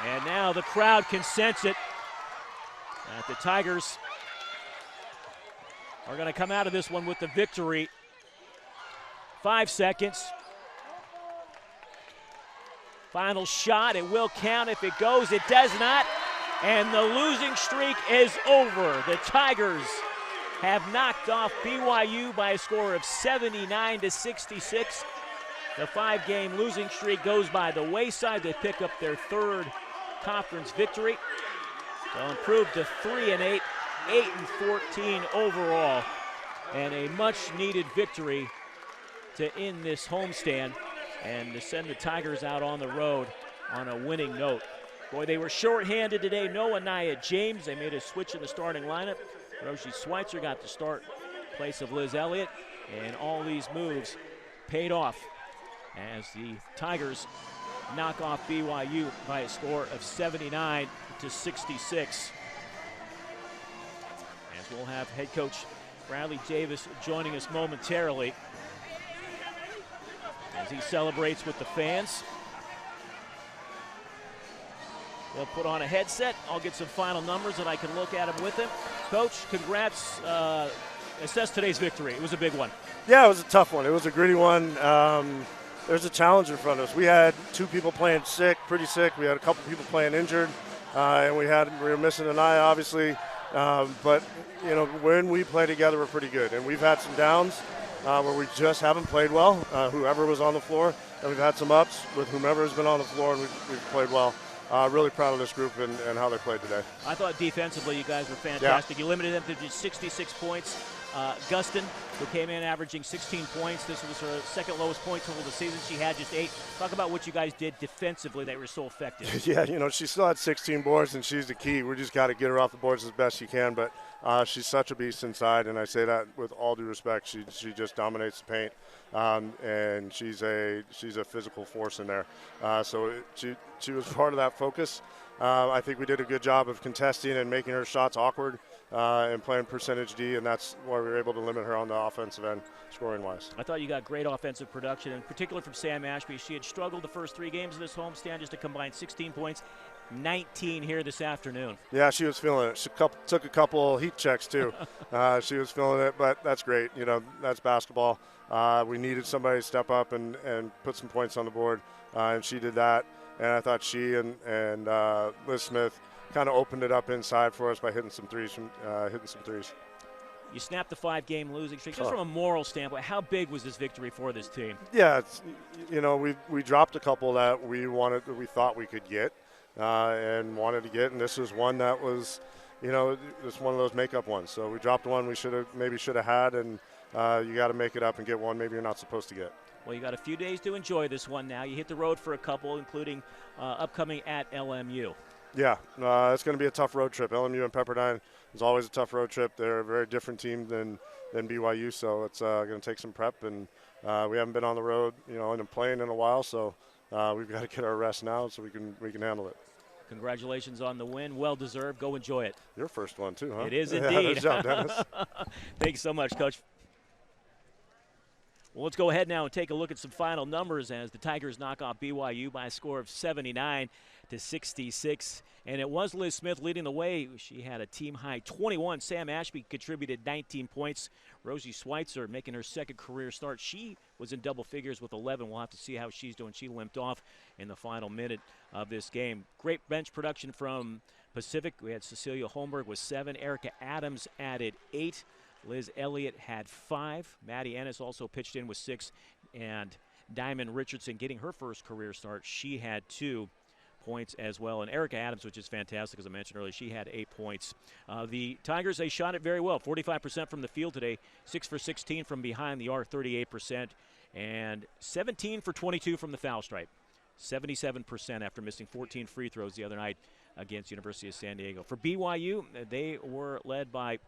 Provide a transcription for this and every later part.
And now the crowd can sense it. That the Tigers are going to come out of this one with the victory. 5 seconds. Final shot. It will count. If it goes, it does not. And the losing streak is over. The Tigers have knocked off BYU by a score of 79-66. The 5-game losing streak goes by the wayside. They pick up their 3rd conference victory. They'll improve to 3-8, 8-14 overall, and a much-needed victory to end this homestand and to send the Tigers out on the road on a winning note. Boy, they were short-handed today. No Anaya James. They made a switch in the starting lineup. Rosie Schweitzer got the start in place of Liz Elliott, and all these moves paid off as the Tigers knock off BYU by a score of 79-66. As we'll have head coach Bradley Davis joining us momentarily as he celebrates with the fans. He'll put on a headset. I'll get some final numbers and I can look at them with him. Coach, congrats. Assess today's victory. It was a big one. Yeah, it was a tough one. It was a gritty one. There's a challenge in front of us. We had 2 people playing sick, pretty sick. We had a couple people playing injured, and we were missing an eye, obviously. But you know, when we play together, we're pretty good. And we've had some downs where we just haven't played well. Whoever was on the floor, and we've had some ups with whomever has been on the floor, and we've played well. Really proud of this group and how they played today. I thought defensively you guys were fantastic. Yeah. You limited them to just 66 points. Gustin, who came in averaging 16 points. This was her 2nd lowest point total of the season. She had just 8. Talk about what you guys did defensively that were so effective. Yeah, you know, she still had 16 boards, and she's the key. We just got to get her off the boards as best she can. But she's such a beast inside, and I say that with all due respect. She just dominates the paint, and she's a physical force in there. So she was part of that focus. I think we did a good job of contesting and making her shots awkward. And playing percentage D, and that's why we were able to limit her on the offensive end, scoring-wise. I thought you got great offensive production, in particular from Sam Ashby. She had struggled the first 3 games of this homestand, just a combined 16 points, 19 here this afternoon. Yeah, she was feeling it. She took a couple heat checks, too. She was feeling it, but that's great. You know, that's basketball. We needed somebody to step up and put some points on the board, and she did that. And I thought she and Liz Smith kind of opened it up inside for us by hitting some threes. You snapped the 5-game losing streak. Just from a moral standpoint, how big was this victory for this team? Yeah, you know, we dropped a couple that we thought we could get and wanted to get, and this was one that was, you know, it's one of those makeup ones. So we dropped one we should have had, and you got to make it up and get one maybe you're not supposed to get. Well, you got a few days to enjoy this one now. You hit the road for a couple, including upcoming at LMU. Yeah, it's going to be a tough road trip. LMU and Pepperdine is always a tough road trip. They're a very different team than BYU, so it's going to take some prep. And we haven't been on the road, you know, and playing in a while, so we've got to get our rest now so we can handle it. Congratulations on the win. Well deserved. Go enjoy it. Your first one too, huh? It is indeed. Yeah, good job, Dennis. Thanks so much, Coach. Well, let's go ahead now and take a look at some final numbers as the Tigers knock off BYU by a score of 79-66. And it was Liz Smith leading the way. She had a team-high 21. Sam Ashby contributed 19 points. Rosie Schweitzer making her 2nd career start. She was in double figures with 11. We'll have to see how she's doing. She limped off in the final minute of this game. Great bench production from Pacific. We had Cecilia Holmberg with 7. Erica Adams added 8. Liz Elliott had 5. Maddie Ennis also pitched in with 6. And Diamond Richardson getting her first career start. She had 2 points as well. And Erica Adams, which is fantastic, as I mentioned earlier, she had 8 points. The Tigers, they shot it very well. 45% from the field today. 6 for 16 from behind the arc, 38%. And 17 for 22 from the foul stripe. 77% after missing 14 free throws the other night against University of San Diego. For BYU, they were led by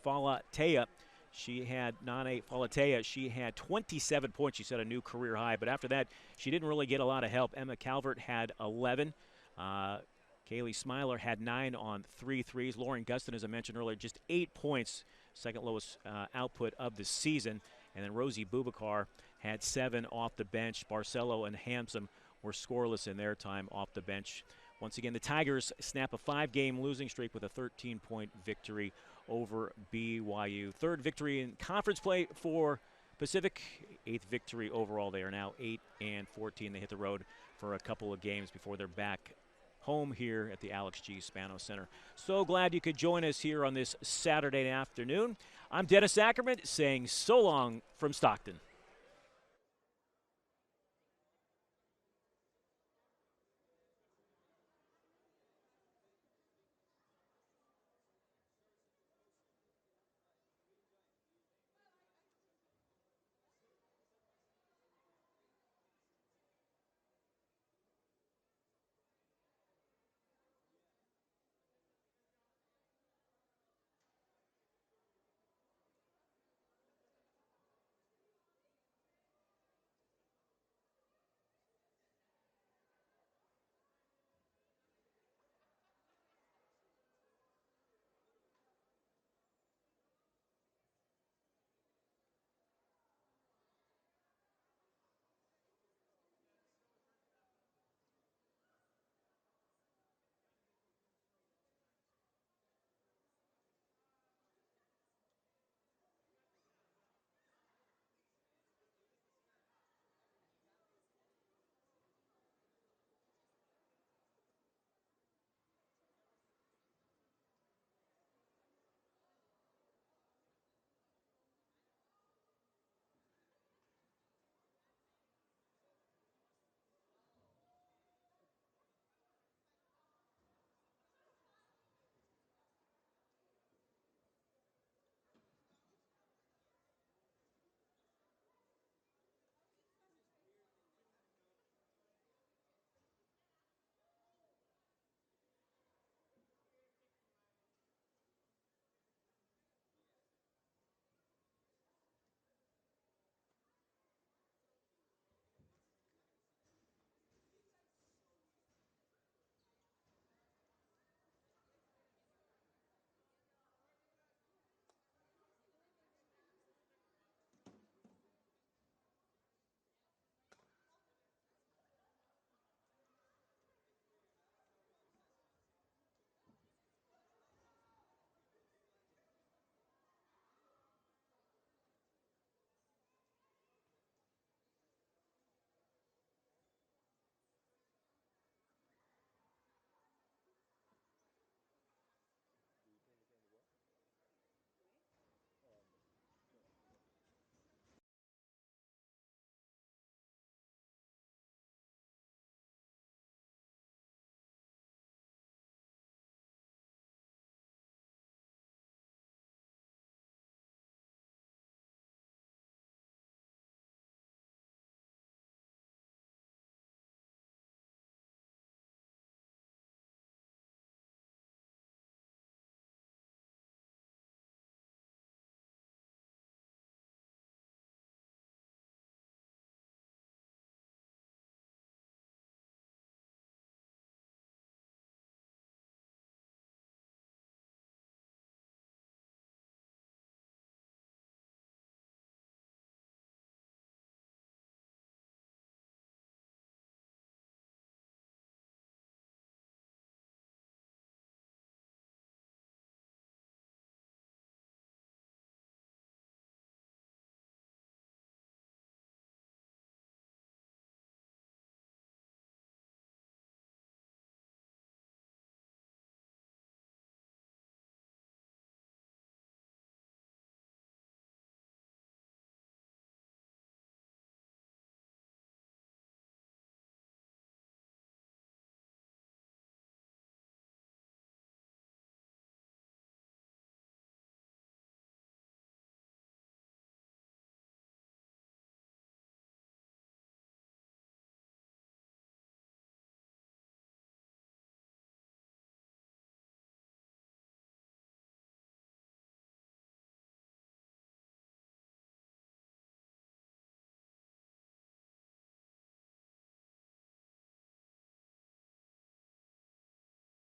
Falatea. She had Falatea. She had 27 points. She set a new career high. But after that, she didn't really get a lot of help. Emma Calvert had 11. Kaylee Smiler had 9 on 3 threes. Lauren Gustin, as I mentioned earlier, just 8 points, 2nd lowest output of the season. And then Rosie Bubakar had 7 off the bench. Barcelo and Hampson were scoreless in their time off the bench. Once again, the Tigers snap a 5-game losing streak with a 13-point victory over BYU. Third victory in conference play for Pacific, 8th victory overall. They are now 8-14. They hit the road for a couple of games before they're back home here at the Alex G. Spano Center. So glad you could join us here on this Saturday afternoon. I'm Dennis Ackerman saying so long from Stockton.